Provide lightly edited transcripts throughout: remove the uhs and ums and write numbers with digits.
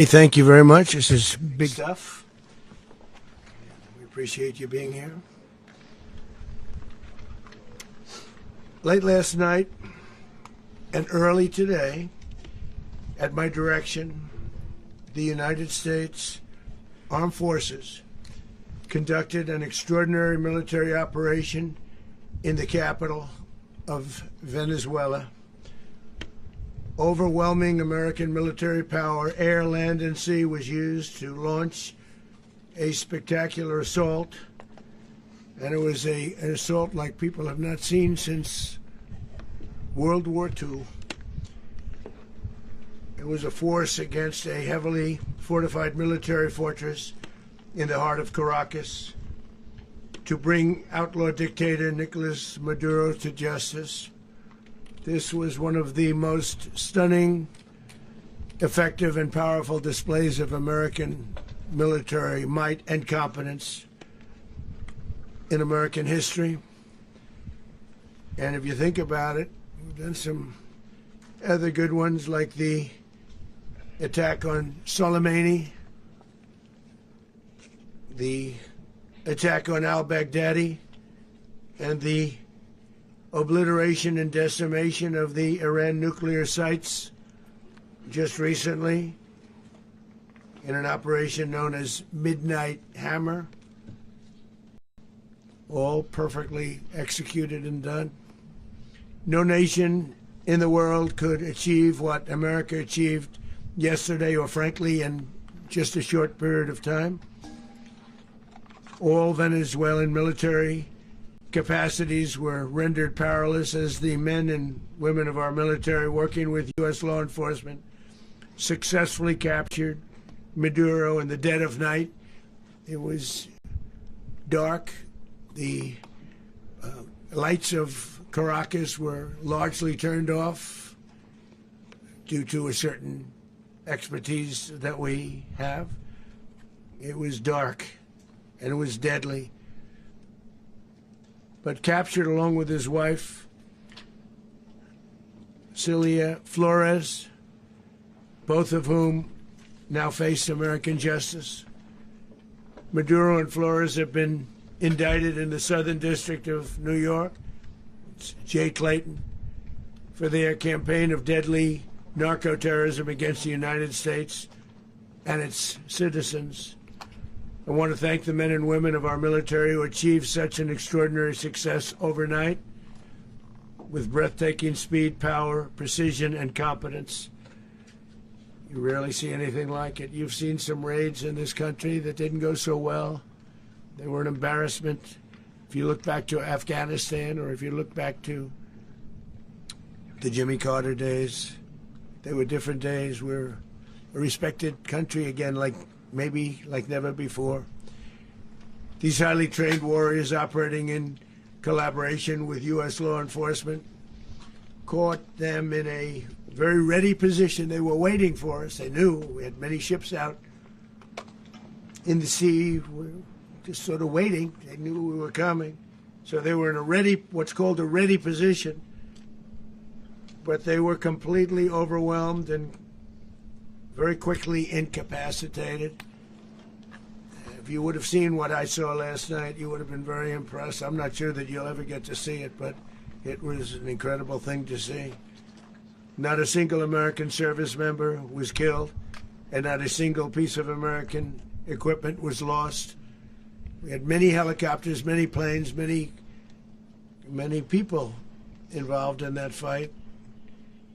Hey, thank you very much. This is big stuff. We appreciate you being here. Late last night and early today, at my direction, the United States Armed Forces conducted an extraordinary military operation in the capital of Venezuela. Overwhelming American military power, air, land, and sea, was used to launch a spectacular assault. And it was an assault like people have not seen since World War II. It was a force against a heavily fortified military fortress in the heart of Caracas to bring outlaw dictator Nicolas Maduro to justice. This was one of the most stunning, effective, and powerful displays of American military might and competence in American history. And if you think about it, we've done some other good ones, like the attack on Soleimani, the attack on al-Baghdadi, and the obliteration and decimation of the Iran nuclear sites just recently in an operation known as Midnight Hammer. All perfectly executed and done. No nation in the world could achieve what America achieved yesterday, or frankly in just a short period of time. All Venezuelan military capacities were rendered powerless as the men and women of our military, working with U.S. law enforcement, successfully captured Maduro in the dead of night. It was dark. The lights of Caracas were largely turned off due to a certain expertise that we have. It was dark and it was deadly. But captured along with his wife, Celia Flores, both of whom now face American justice. Maduro and Flores have been indicted in the Southern District of New York, it's Jay Clayton, for their campaign of deadly narco-terrorism against the United States and its citizens. I want to thank the men and women of our military who achieved such an extraordinary success overnight with breathtaking speed, power, precision, and competence. You rarely see anything like it. You've seen some raids in this country that didn't go so well. They were an embarrassment. If you look back to Afghanistan, or if you look back to the Jimmy Carter days, they were different days. We're a respected country again, maybe like never before. These highly trained warriors, operating in collaboration with U.S. law enforcement, caught them in a very ready position. They were waiting for us. They knew we had many ships out in the sea. We were just sort of waiting. They knew we were coming. So they were in what's called a ready position. But they were completely overwhelmed and very quickly incapacitated. If you would have seen what I saw last night, you would have been very impressed. I'm not sure that you'll ever get to see it, but it was an incredible thing to see. Not a single American service member was killed, and not a single piece of American equipment was lost. We had many helicopters, many planes, many people involved in that fight.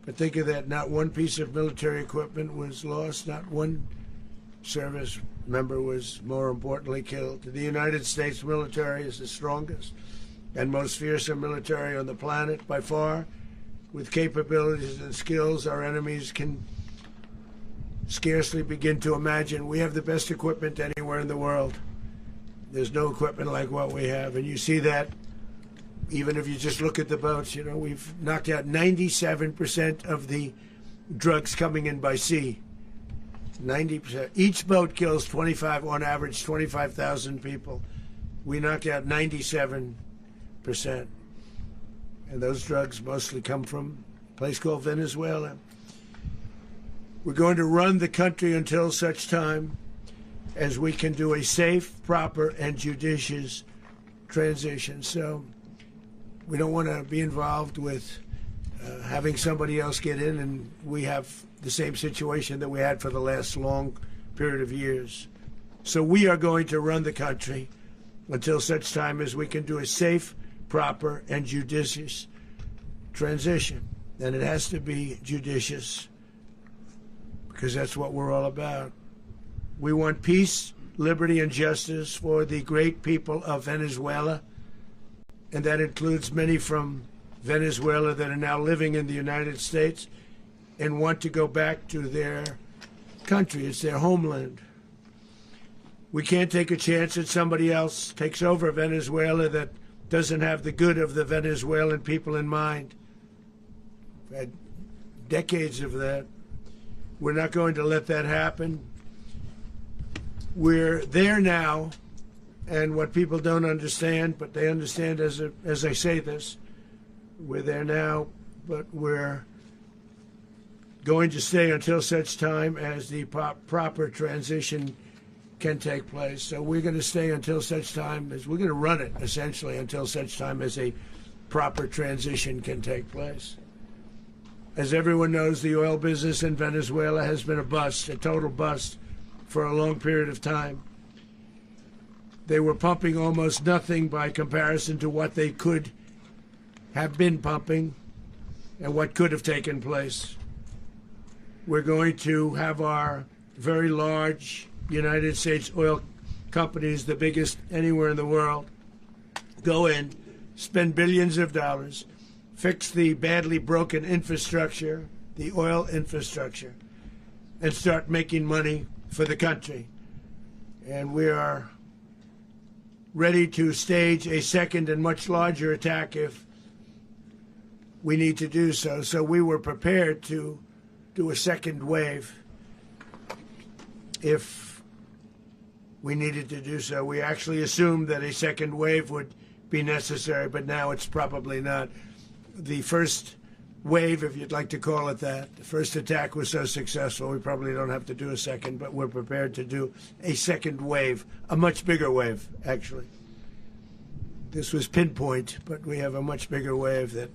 But think of that, not one piece of military equipment was lost, not one service member was, more importantly, killed. The United States military is the strongest and most fearsome military on the planet by far, with capabilities and skills our enemies can scarcely begin to imagine. We have the best equipment anywhere in the world. There's no equipment like what we have, and you see that even if you just look at the boats. We've knocked out 97% of the drugs coming in by sea. 90%. Each boat kills on average 25,000 people. We knocked out 97%. And those drugs mostly come from a place called Venezuela. We're going to run the country until such time as we can do a safe, proper, and judicious transition. So we don't want to be involved with having somebody else get in, and we have the same situation that we had for the last long period of years. So we are going to run the country until such time as we can do a safe, proper, and judicious transition. And it has to be judicious, because that's what we're all about. We want peace, liberty, and justice for the great people of Venezuela, and that includes many from Venezuela that are now living in the United States and want to go back to their country. It's their homeland. We can't take a chance that somebody else takes over Venezuela that doesn't have the good of the Venezuelan people in mind. We've had decades of that. We're not going to let that happen. We're there now, and what people don't understand, but they understand as I say this, we're there now, but we're going to stay until such time as the proper transition can take place. So we're going to stay until such time as we're going to run it, essentially, until such time as a proper transition can take place. As everyone knows, the oil business in Venezuela has been a bust, a total bust, for a long period of time. They were pumping almost nothing by comparison to what they could have been pumping and what could have taken place. We're going to have our very large United States oil companies, the biggest anywhere in the world, go in, spend billions of dollars, fix the badly broken infrastructure, the oil infrastructure, and start making money for the country. And we are ready to stage a second and much larger attack if we need to do so. So we were prepared to do a second wave if we needed to do so. We actually assumed that a second wave would be necessary, but now it's probably not. The first wave, if you'd like to call it that, the first attack was so successful, we probably don't have to do a second, but we're prepared to do a second wave, a much bigger wave, actually. This was pinpoint, but we have a much bigger wave that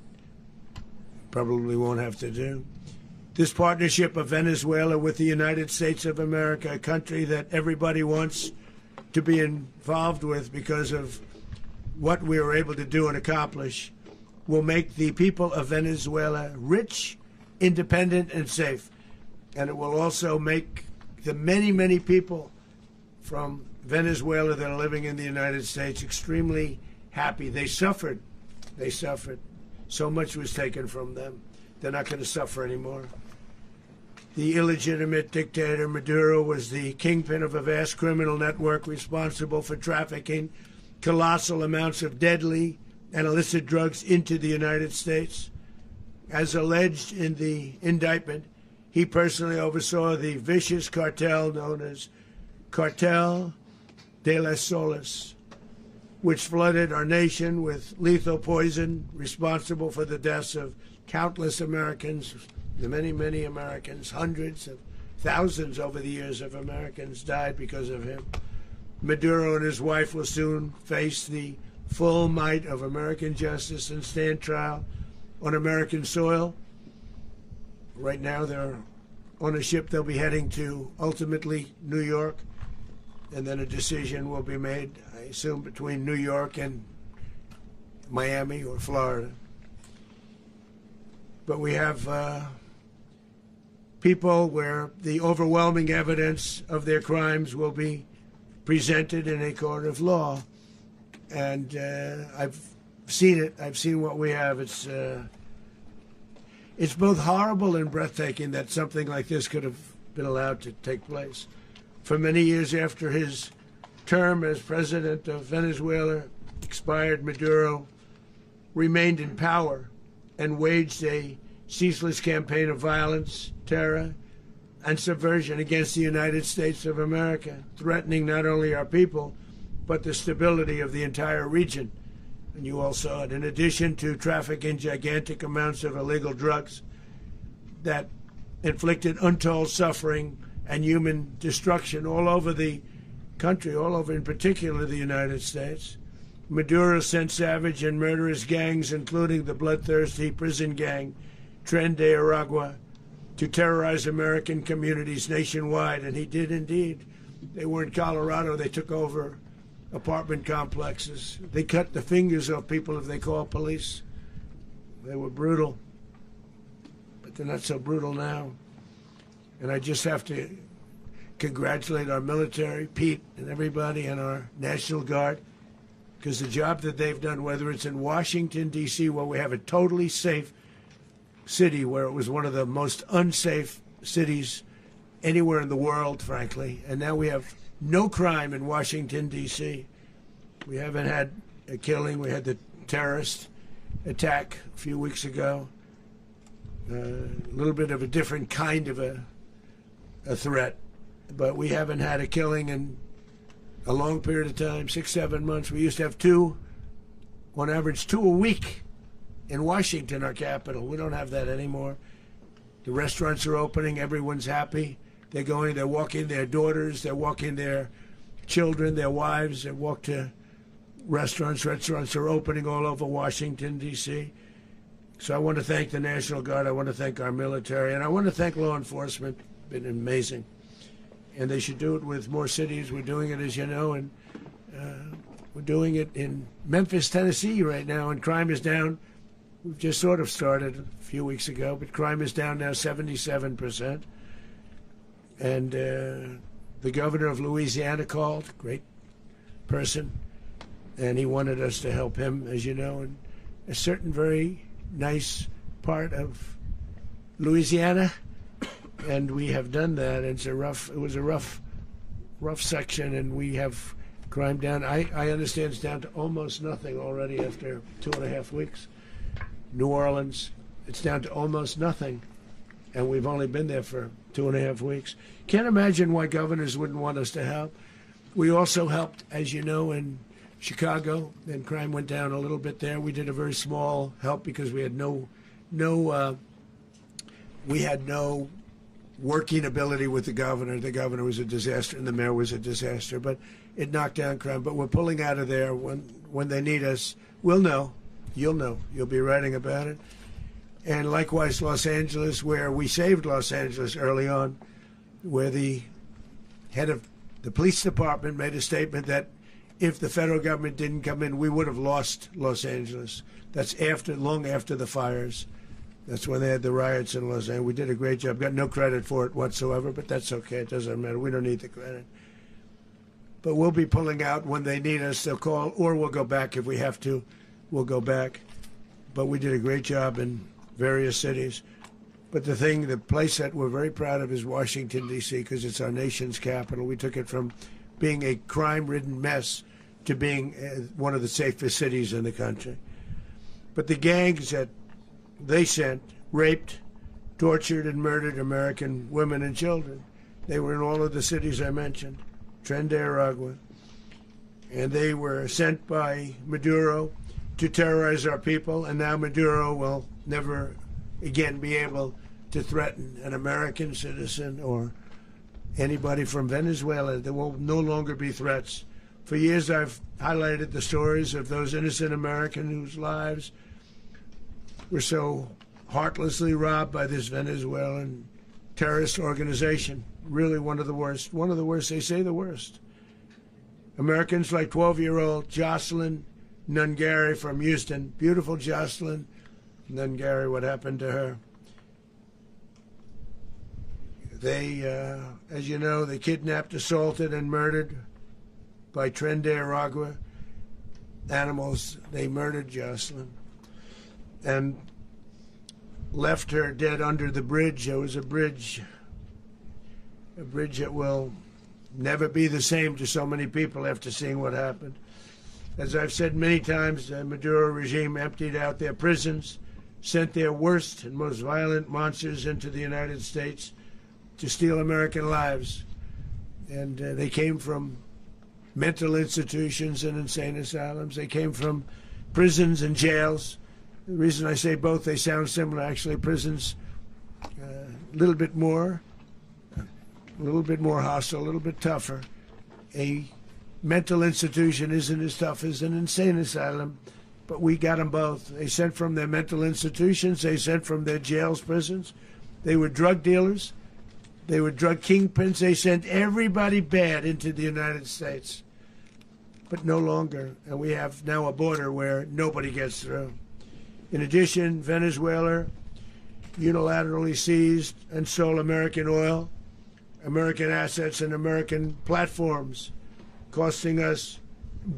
probably won't have to do. This partnership of Venezuela with the United States of America, a country that everybody wants to be involved with because of what we were able to do and accomplish, will make the people of Venezuela rich, independent, and safe. And it will also make the many, many people from Venezuela that are living in the United States extremely happy. They suffered. They suffered. So much was taken from them. They're not going to suffer anymore. The illegitimate dictator Maduro was the kingpin of a vast criminal network responsible for trafficking colossal amounts of deadly and illicit drugs into the United States. As alleged in the indictment, he personally oversaw the vicious cartel known as Cartel de las Solas, which flooded our nation with lethal poison, responsible for the deaths of countless Americans, the many, many Americans. Hundreds of thousands over the years of Americans died because of him. Maduro and his wife will soon face the full might of American justice and stand trial on American soil. Right now they're on a ship. They'll be heading to, ultimately, New York, and then a decision will be made, I assume, between New York and Miami or Florida. But we have people where the overwhelming evidence of their crimes will be presented in a court of law. And I've seen it. I've seen what we have. It's both horrible and breathtaking that something like this could have been allowed to take place. For many years after his term as president of Venezuela expired, Maduro remained in power and waged a ceaseless campaign of violence, terror, and subversion against the United States of America, threatening not only our people, but the stability of the entire region. And you all saw it. In addition to trafficking gigantic amounts of illegal drugs that inflicted untold suffering and human destruction all over the country, all over, in particular, the United States. Maduro sent savage and murderous gangs, including the bloodthirsty prison gang, Tren de Aragua, to terrorize American communities nationwide, and he did indeed. They were in Colorado. They took over apartment complexes. They cut the fingers off people if they call police. They were brutal, but they're not so brutal now. And I just have to congratulate our military, Pete, and everybody, and our National Guard, because the job that they've done, whether it's in Washington, D.C., where we have a totally safe city, where it was one of the most unsafe cities anywhere in the world, frankly, and now we have no crime in Washington, D.C. We haven't had a killing. We had the terrorist attack a few weeks ago. A little bit of a different kind of a threat, but we haven't had a killing in a long period of time, 6-7 months. We used to have two, on average, 2 a week in Washington, our capital. We don't have that anymore. The restaurants are opening. Everyone's happy. They're going, they're walking their daughters, they're walking their children, their wives. They walk to restaurants. Restaurants are opening all over Washington, D.C. So I want to thank the National Guard. I want to thank our military. And I want to thank law enforcement. Been amazing. And they should do it with more cities. We're doing it, as you know, and we're doing it in Memphis, Tennessee right now, and crime is down. We've just sort of started a few weeks ago, but crime is down now 77%. And the governor of Louisiana called, great person, and he wanted us to help him, as you know, in a certain very nice part of Louisiana. And we have done that. It was a rough section, and we have crime down. I understand it's down to almost nothing already after 2.5 weeks. New Orleans, it's down to almost nothing, and we've only been there for 2.5 weeks. Can't imagine why governors wouldn't want us to help. We also helped, as you know, in Chicago, and crime went down a little bit there. We did a very small help because we had no working ability with the governor. The governor was a disaster, and the mayor was a disaster, but it knocked down crime. But we're pulling out of there. When they need us, we'll know. You'll know. You'll be writing about it. And likewise, Los Angeles, where we saved Los Angeles early on, where the head of the police department made a statement that if the federal government didn't come in, we would have lost Los Angeles. That's long after the fires. That's when they had the riots in Los Angeles. We did a great job. Got no credit for it whatsoever, but that's okay. It doesn't matter. We don't need the credit. But we'll be pulling out when they need us. They'll call, or we'll go back if we have to. We'll go back. But we did a great job in various cities. But the place that we're very proud of is Washington, D.C., because it's our nation's capital. We took it from being a crime-ridden mess to being one of the safest cities in the country. But the gangs that they sent raped, tortured, and murdered American women and children. They were in all of the cities I mentioned, Tren de Aragua. And they were sent by Maduro to terrorize our people, and now Maduro will never again be able to threaten an American citizen or anybody from Venezuela. There will no longer be threats. For years I've highlighted the stories of those innocent Americans whose lives were so heartlessly robbed by this Venezuelan terrorist organization. Really one of the worst. One of the worst, they say the worst. Americans like 12-year-old Jocelyn Nungari from Houston. Beautiful Jocelyn Nungari, what happened to her? They, as you know, they kidnapped, assaulted, and murdered by Tren de Aragua animals. They murdered Jocelyn and left her dead under the bridge. There was a bridge that will never be the same to so many people after seeing what happened. As I've said many times, the Maduro regime emptied out their prisons, sent their worst and most violent monsters into the United States to steal American lives. And they came from mental institutions and insane asylums. They came from prisons and jails. The reason I say both, they sound similar. Actually, prisons little bit more hostile, a little bit tougher. A mental institution isn't as tough as an insane asylum, but we got them both. They sent from their mental institutions. They sent from their jails, prisons. They were drug dealers. They were drug kingpins. They sent everybody bad into the United States, but no longer. And we have now a border where nobody gets through. In addition, Venezuela unilaterally seized and sold American oil, American assets, and American platforms, costing us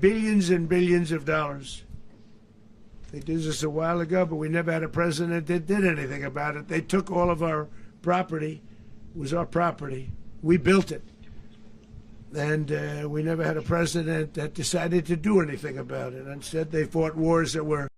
billions and billions of dollars. They did this a while ago, but we never had a president that did anything about it. They took all of our property. It was our property. We built it. And we never had a president that decided to do anything about it. Instead, they fought wars that were